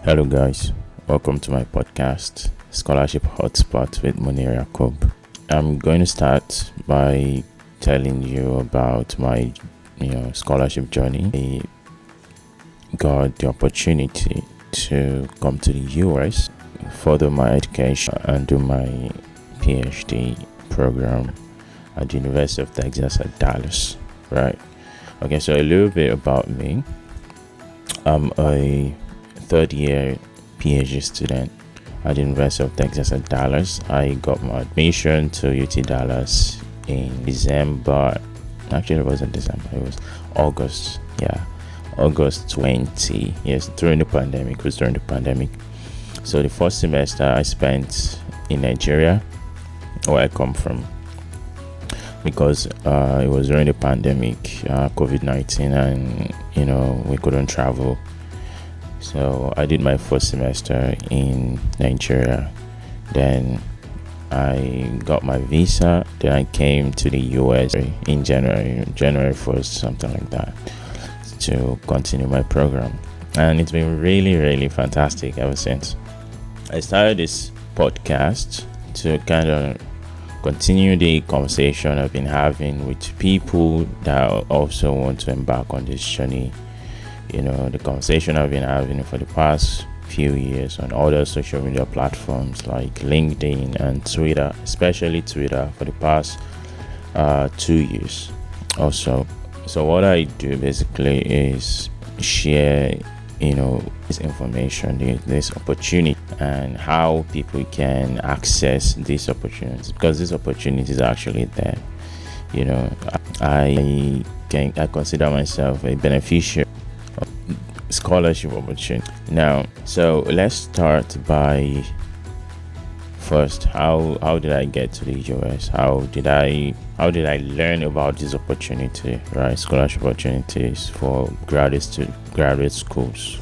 Hello, guys. Welcome to my podcast, Scholarship Hotspot with Muneer Yaqub. I'm going to start by telling you about my, scholarship journey. I got the opportunity to come to the US, further my education, and do my PhD program at the University of Texas at Dallas. Right. Okay. So a little bit about me. I'm a third year PhD student at the University of Texas at Dallas. I got my admission to UT Dallas in December. Actually, it wasn't December, it was August. Yeah, August 20. Yes, during the pandemic. It was during the pandemic. So the first semester I spent in Nigeria, where I come from, because it was during the pandemic, COVID-19, and we couldn't travel. So I did my first semester in Nigeria. Then I got my visa. Then I came to the US in January 1st, something like that, to continue my program. And it's been really, really fantastic ever since. I started this podcast to kind of continue the conversation I've been having with people that also want to embark on this journey. The conversation I've been having for the past few years on other social media platforms like LinkedIn and Twitter, especially Twitter, for the past 2 years also. So what I do basically is share this information, this opportunity, and how people can access these opportunities, because these opportunities are actually there. I consider myself a beneficiary of scholarship opportunity. Now, so let's start by first, how did I get to the US? How did I learn about this opportunity, right? Scholarship opportunities for graduate schools.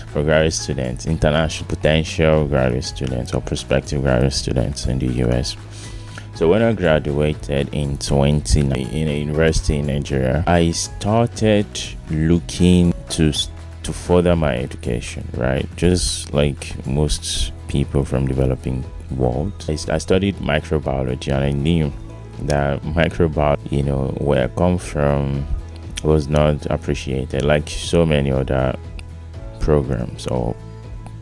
For graduate students, international potential graduate students or prospective graduate students in the US. So when I graduated in 2019 in a university in Nigeria, I started looking to further my education, right? Just like most people from developing world. I studied microbiology, and I knew that microbiology, where I come from, was not appreciated like so many other programs or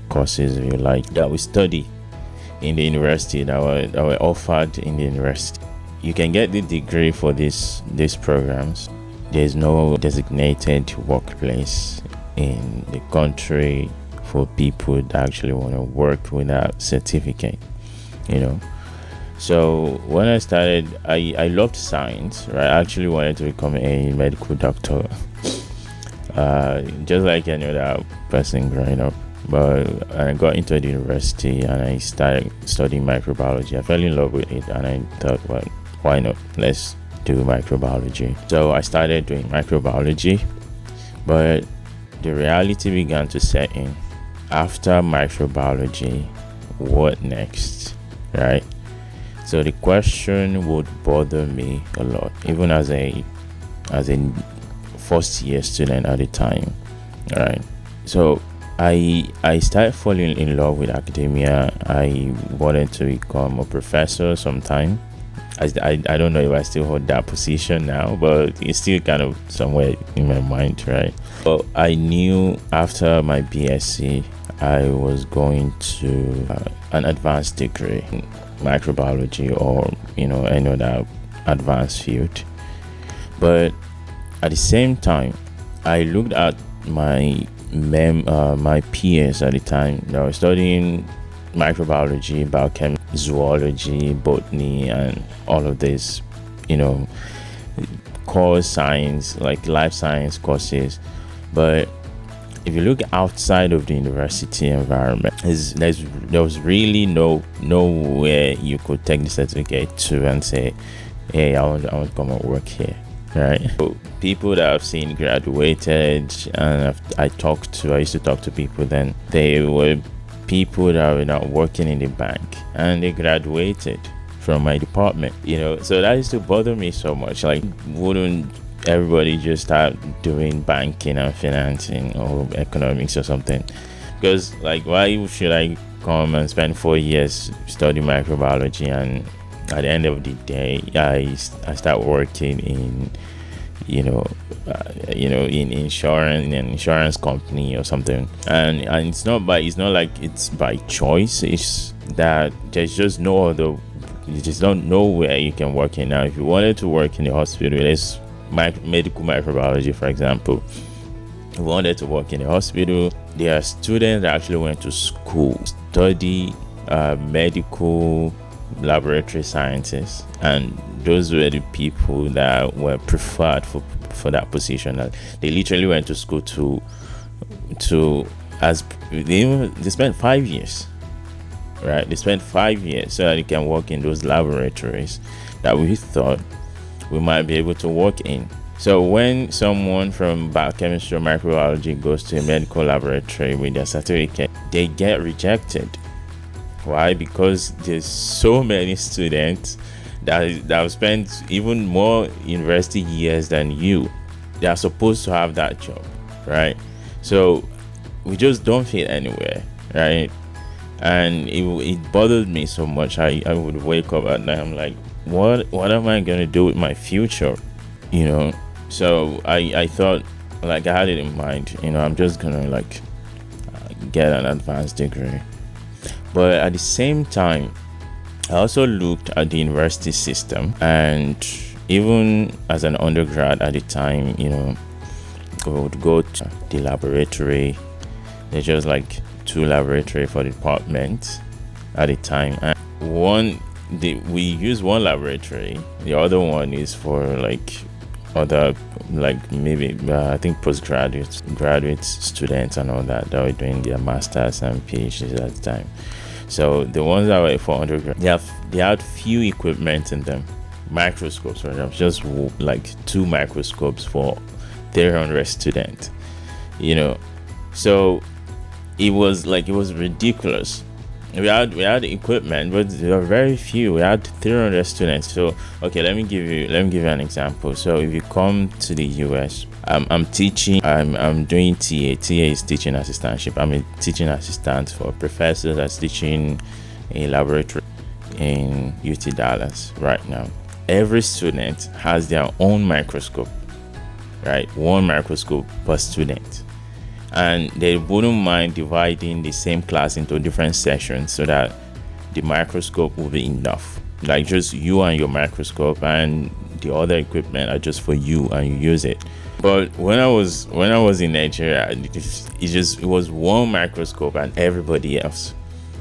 courses, if you like, that we study in the university, that were offered in the university. You can get the degree for these programs. There's no designated workplace in the country for people that actually want to work without certificate. So when I started, I loved science, right? I actually wanted to become a medical doctor, just like any other person growing up. But I got into the university and I started studying microbiology. I fell in love with it, and I thought, well, why not? Let's do microbiology. So I started doing microbiology, but the reality began to set in. After microbiology, what next, right? So the question would bother me a lot, even as a first year student at the time, right? So I started falling in love with academia. I wanted to become a professor sometime. I don't know if I still hold that position now, but it's still kind of somewhere in my mind, right? But I knew after my BSc, I was going to an advanced degree in microbiology or any other advanced field. But at the same time, I looked at my peers at the time that were studying microbiology, biochemistry, zoology, botany, and all of this, core science, like life science courses. But if you look outside of the university environment, there was really nowhere you could take the certificate to and say, hey, I want to come and work here, right? So people that I've seen graduated, and I used to talk to people then, they were people that were not working in the bank, and they graduated from my department, so that used to bother me so much. Like, wouldn't everybody just start doing banking and financing or economics or something? Because like, why should I come and spend 4 years studying microbiology, and at the end of the day I start working in in insurance, in an insurance company or something, and it's not like it's by choice. It's that there's just no other, you just don't know where you can work in. Now if you wanted to work in the hospital, there's medical microbiology, for example. If you wanted to work in the hospital, there are students that actually went to school, study medical laboratory sciences, and those were the people that were preferred for that position. That they literally went to school as they spent 5 years, right? They spent 5 years so that they can work in those laboratories that we thought we might be able to work in. So when someone from biochemistry or microbiology goes to a medical laboratory with their certificate, they get rejected. Why? Because there's so many students that have spent even more university years than you. They are supposed to have that job, right? So we just don't fit anywhere, right? And it bothered me so much. I would wake up at night, I'm like, what am I gonna do with my future? So I thought, like, I had it in mind, I'm just gonna like get an advanced degree. But at the same time, I also looked at the university system, and even as an undergrad at the time, we would go to the laboratory. There's just like 2 laboratories for the department at the time, and we use one laboratory. The other one is for like other, like maybe I think postgraduates, graduate students and all that were doing their masters and PhDs at the time. So the ones that were for undergrad, they had few equipment in them. Microscopes, for example, just like 2 microscopes for 300 students. So it was ridiculous. We had equipment, but there were very few. We had 300 students. So okay, let me give you an example. So if you come to the US, I'm teaching. I'm doing TA. TA is teaching assistantship. I'm a teaching assistant for a professor that's teaching a laboratory in UT Dallas right now. Every student has their own microscope, right? One microscope per student. And they wouldn't mind dividing the same class into different sessions so that the microscope will be enough. Like just you and your microscope, and the other equipment are just for you and you use it. But when I was in Nigeria, it was one microscope and everybody else.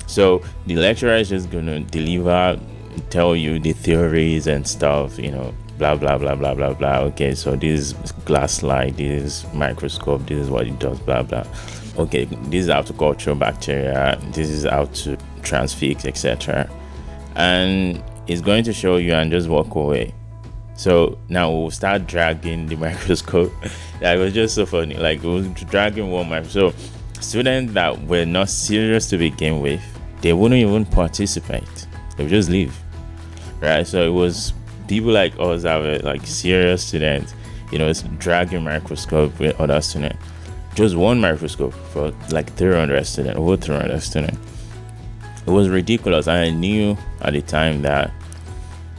So the lecturer is just gonna tell you the theories and stuff, blah blah blah blah blah blah. Okay, so this is glass slide, this is microscope, this is what it does, blah blah. Okay, this is how to culture bacteria, this is how to transfix, etc. And it's going to show you and just walk away. So now we'll start dragging the microscope. That was just so funny. Like, we were dragging one microscope. So students that were not serious to begin with, they wouldn't even participate. They would just leave, right? So it was people like us that were like serious students, it's dragging microscope with other students. Just one microscope for like 300 students, over 300 students. It was ridiculous. And I knew at the time that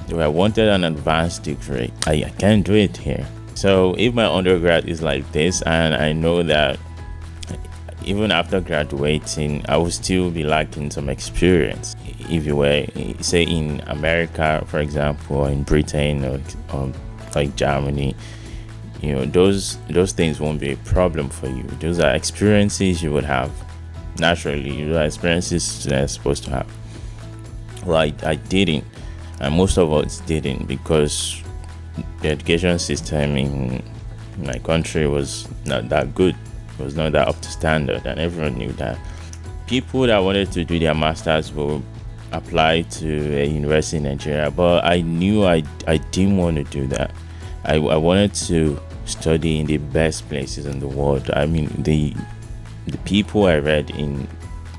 if I wanted an advanced degree, I can't do it here. So if my undergrad is like this, and I know that even after graduating, I will still be lacking some experience. If you were, say, in America, for example, or in Britain, or like Germany, those things won't be a problem for you. Those are experiences you would have naturally. Those are experiences they're supposed to have. Well, I didn't, and most of us didn't, because the education system in my country was not that good. It was not that up to standard, and everyone knew that. People that wanted to do their masters will apply to a university in Nigeria, but I knew I didn't want to do that. I wanted to study in the best places in the world. I mean, the people I read in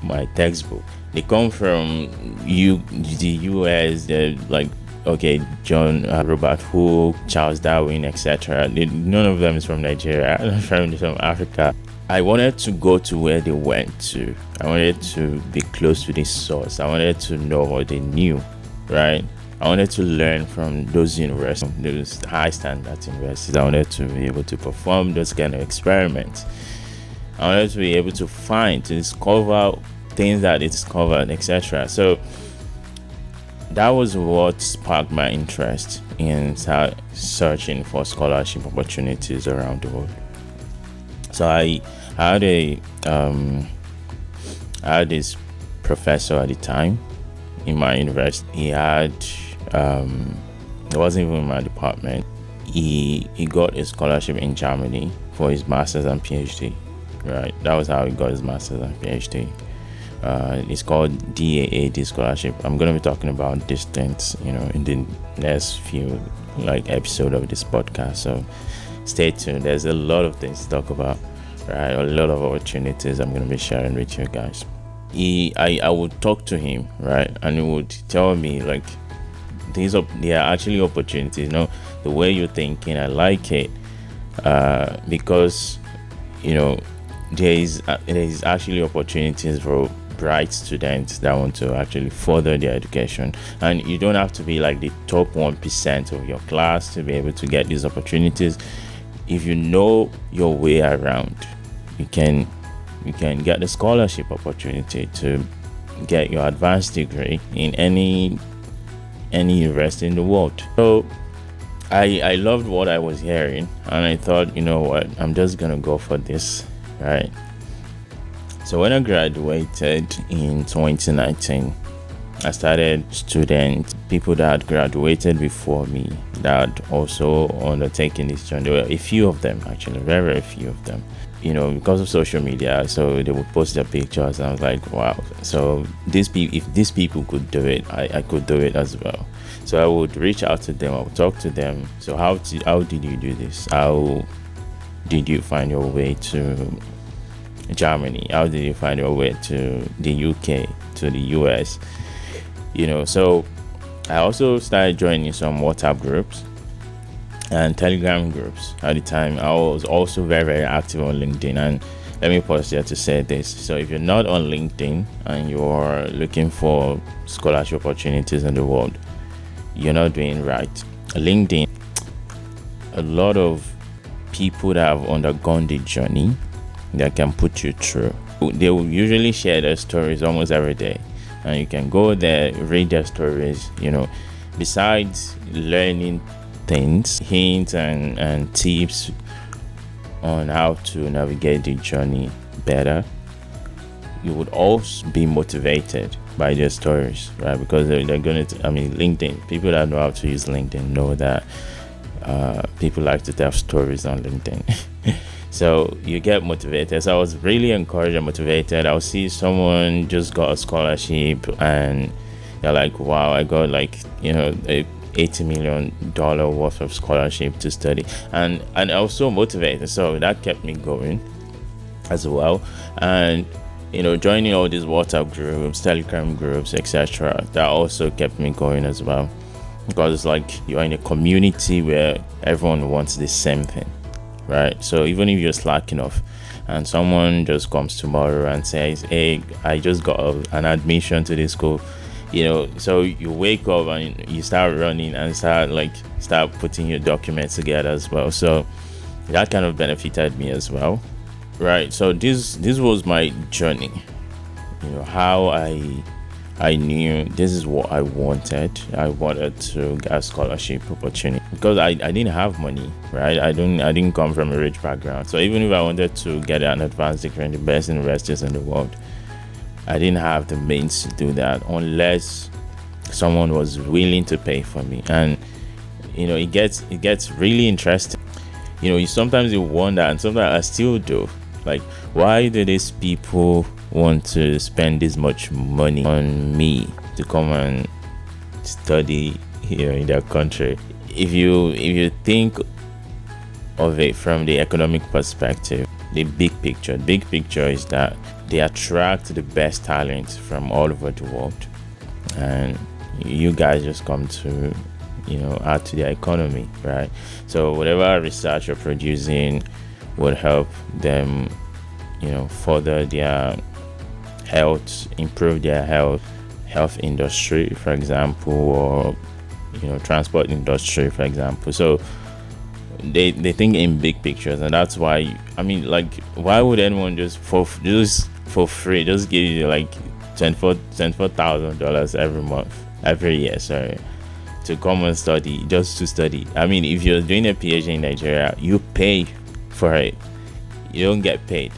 my textbook, they come from the US. They're like, okay, John Robert Hooke, Charles Darwin, etc. None of them is from Nigeria. From Africa. I wanted to go to where they went to. I wanted to be close to the source. I wanted to know what they knew, right? I wanted to learn from those universities, those high standards universities. I wanted to be able to perform those kind of experiments. I wanted to be able to discover things that they discovered, etc. So that was what sparked my interest in searching for scholarship opportunities around the world. So I had I had this professor at the time in my university. He had it wasn't even in my department. He got a scholarship in Germany for his master's and PhD. Right, that was how he got his master's and PhD. It's called DAAD scholarship. I'm going to be talking about these things, in the next few episode of this podcast. So stay tuned. There's a lot of things to talk about, right? A lot of opportunities I'm going to be sharing with you guys. I would talk to him, right, and he would tell me there are actually opportunities. The way you're thinking, I like it, because there is actually opportunities for bright students that want to actually further their education, and you don't have to be like the top 1% of your class to be able to get these opportunities. If you know your way around, you can get the scholarship opportunity to get your advanced degree in any university in the world. So I loved what I was hearing, and I thought, what, I'm just gonna go for this, right? So when I graduated in 2019, I started people that had graduated before me that also undertaking this journey. There were a few of them, actually, very, very few of them, because of social media. So they would post their pictures, and I was like, wow. So if these people could do it, I could do it as well. So I would reach out to them, I would talk to them. So how did you do this? How did you find your way to Germany? How did you find your way to the UK, to the US? So I also started joining some WhatsApp groups and Telegram groups. At the time, I was also very, very active on LinkedIn. And let me pause here to say this. So if you're not on LinkedIn and you're looking for scholarship opportunities in the world, you're not doing right. LinkedIn, a lot of people that have undergone the journey that can put you through. They will usually share their stories almost every day, and you can go there, read their stories. Besides learning things, hints and tips on how to navigate the journey better, you would also be motivated by their stories, right? Because they're going to, LinkedIn, people that know how to use LinkedIn know that people like to tell stories on LinkedIn. So you get motivated. So I was really encouraged and motivated. I'll see someone just got a scholarship and they're like, wow, I got a $80 million worth of scholarship to study. And I was so motivated. So that kept me going as well. And joining all these WhatsApp groups, Telegram groups, etc., that also kept me going as well. Because it's like you're in a community where everyone wants the same thing, right? So even if you're slacking off and someone just comes tomorrow and says, hey, I just got an admission to this school, so you wake up and you start running and start putting your documents together as well. So that kind of benefited me as well, right? So this was my journey, how I knew this is what I wanted. I wanted to get a scholarship opportunity because I didn't have money, right? I didn't come from a rich background. So even if I wanted to get an advanced degree in the best universities in the world, I didn't have the means to do that unless someone was willing to pay for me. And it gets really interesting. Sometimes you wonder, and sometimes I still do, like, why do these people want to spend this much money on me to come and study here in their country? If you think of it from the economic perspective, the big picture is that they attract the best talent from all over the world, and you guys just come to add to their economy, right? So whatever research you're producing would help them further their health, improve their health industry, for example, or transport industry, for example. So they think in big pictures, and that's why why would anyone just for free just give you like $24,000 every year, sorry, to come and study, just to study? If you're doing a PhD in Nigeria, you pay for it. You don't get paid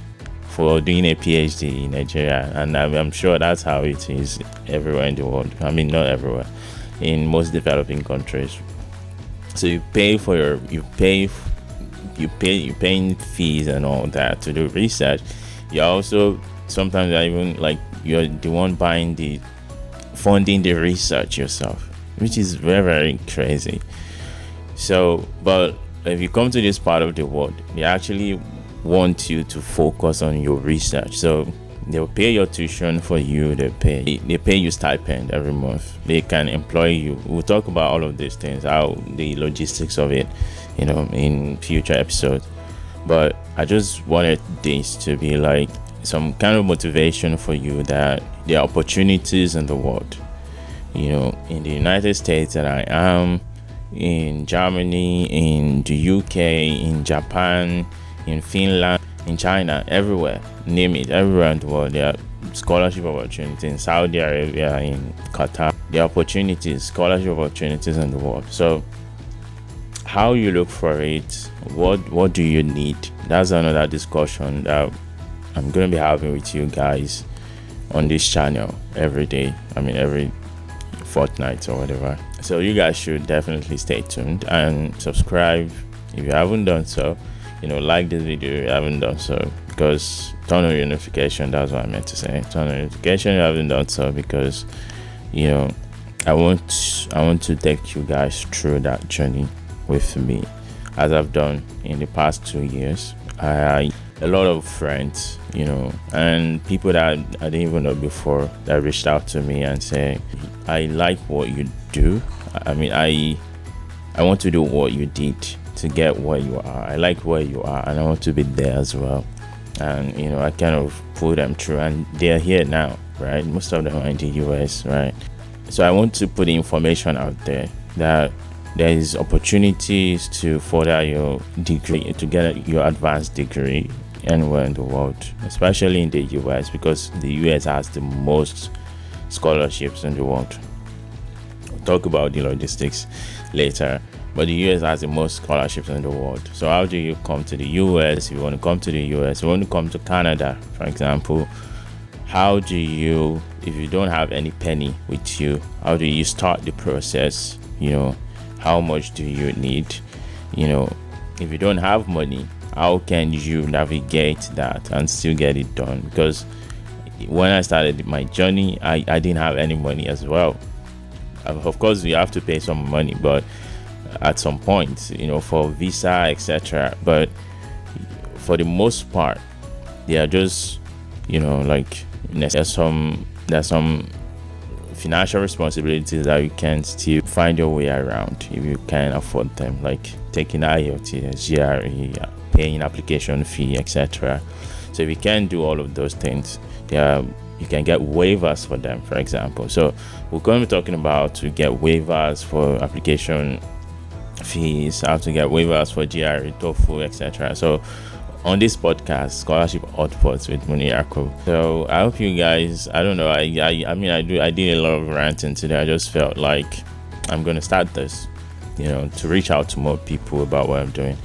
for doing a PhD in Nigeria, and I'm sure that's how it is everywhere in the world. Not everywhere, in most developing countries. So you pay you're paying fees and all that to do research. You're also sometimes even like you're the one funding the research yourself, which is very, very crazy. So, but if you come to this part of the world, they actually want you to focus on your research. So they'll pay your tuition for you. They pay you stipend every month. They can employ you. We'll talk about all of these things, how the logistics of it, in future episodes. But I just wanted this to be like some kind of motivation for you that there are opportunities in the world. In the United States that I am, in Germany, in the UK, in Japan, in Finland, in China, everywhere, name it, everywhere in the world, there are scholarship opportunities. In Saudi Arabia, in Qatar, there are scholarship opportunities in the world. So how you look for it, what do you need? That's another discussion that I'm going to be having with you guys on this channel every day. Every fortnight or whatever. So you guys should definitely stay tuned and subscribe if you haven't done so. Like this video if you haven't done so, because turn on your notification. That's what I meant to say. Turn on your notification if you haven't done so, because I want to take you guys through that journey with me, as I've done in the past 2 years. I a lot of friends, and people that I didn't even know before, that reached out to me and say, I like what you do. I want to do what you did to get where you are. I like where you are, and I want to be there as well. And I kind of pull them through, and they're here now, right? Most of them are in the US, right? So I want to put the information out there that there is opportunities to further your degree, to get your advanced degree anywhere in the world, especially in the US, because the US has the most scholarships in the world. We'll talk about the logistics later, but the US has the most scholarships in the world. So how do you come to the US? If you want to come to the US, you want to come to Canada, for example, how do you, if you don't have any penny with you, how do you start the process? How much do you need? If you don't have money, how can you navigate that and still get it done? Because when I started my journey, I didn't have any money as well. Of course, you have to pay some money, but at some point, for visa, etc. But for the most part, they are just, there's some financial responsibilities that you can still find your way around if you can afford them, like taking IELTS, GRE, paying application fee, etc. So if you can do all of those things, you can get waivers for them, for example. So we're going to be talking about to get waivers for application fees, how to get waivers for GRE, TOEFL, etc. So on this podcast, Scholarship Hotspot with Muneer Yaqub. So I hope you guys, I don't know, I did a lot of ranting today. I just felt like I'm going to start this, to reach out to more people about what I'm doing.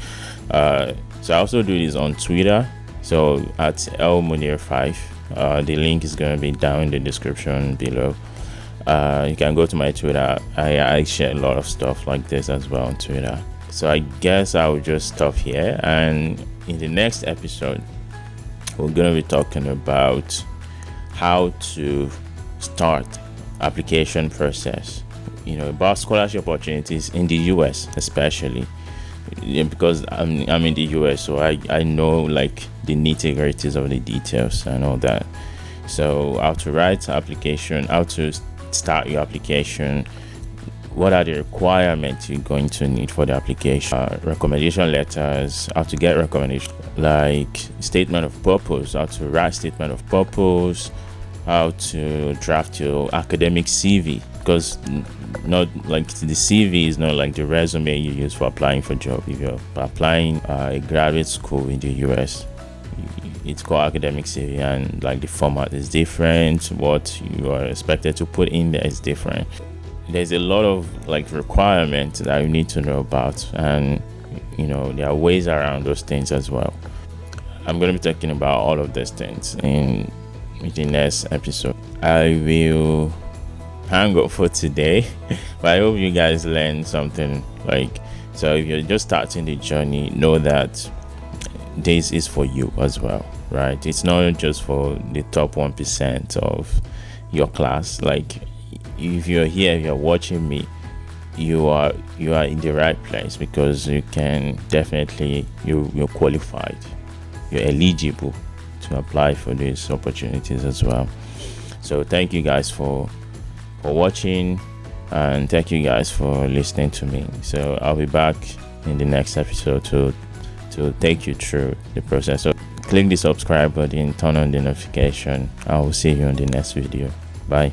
So I also do this on Twitter, so at lmuneer5. The link is going to be down in the description below. You can go to my Twitter. I share a lot of stuff like this as well on Twitter. So I guess I will just stop here, and in the next episode we're going to be talking about how to start application process, about scholarship opportunities in the US especially, because I'm in the US, so I know like the nitty-gritties of the details and all that. So how to write application, how to start your application, what are the requirements you're going to need for the application, recommendation letters, how to get recommendation, like statement of purpose, how to write statement of purpose, how to draft your academic CV, because not like the CV is not like the resume you use for applying for job. If you're applying a graduate school in the US, it's called academic CV, and like the format is different, what you are expected to put in there is different. There's a lot of like requirements that you need to know about, and there are ways around those things as well. I'm going to be talking about all of these things in the next episode. I will hang up for today, but I hope you guys learned something. So if you're just starting the journey, know that this is for you as well, right? It's not just for the top 1% of your class. Like, if you're here, if you're watching me, you are in the right place, because you can definitely, you're qualified, you're eligible to apply for these opportunities as well. So thank you guys for watching, and thank you guys for listening to me. So I'll be back in the next episode to take you through the process. So click the subscribe button, turn on the notification. I will see you in the next video. Bye.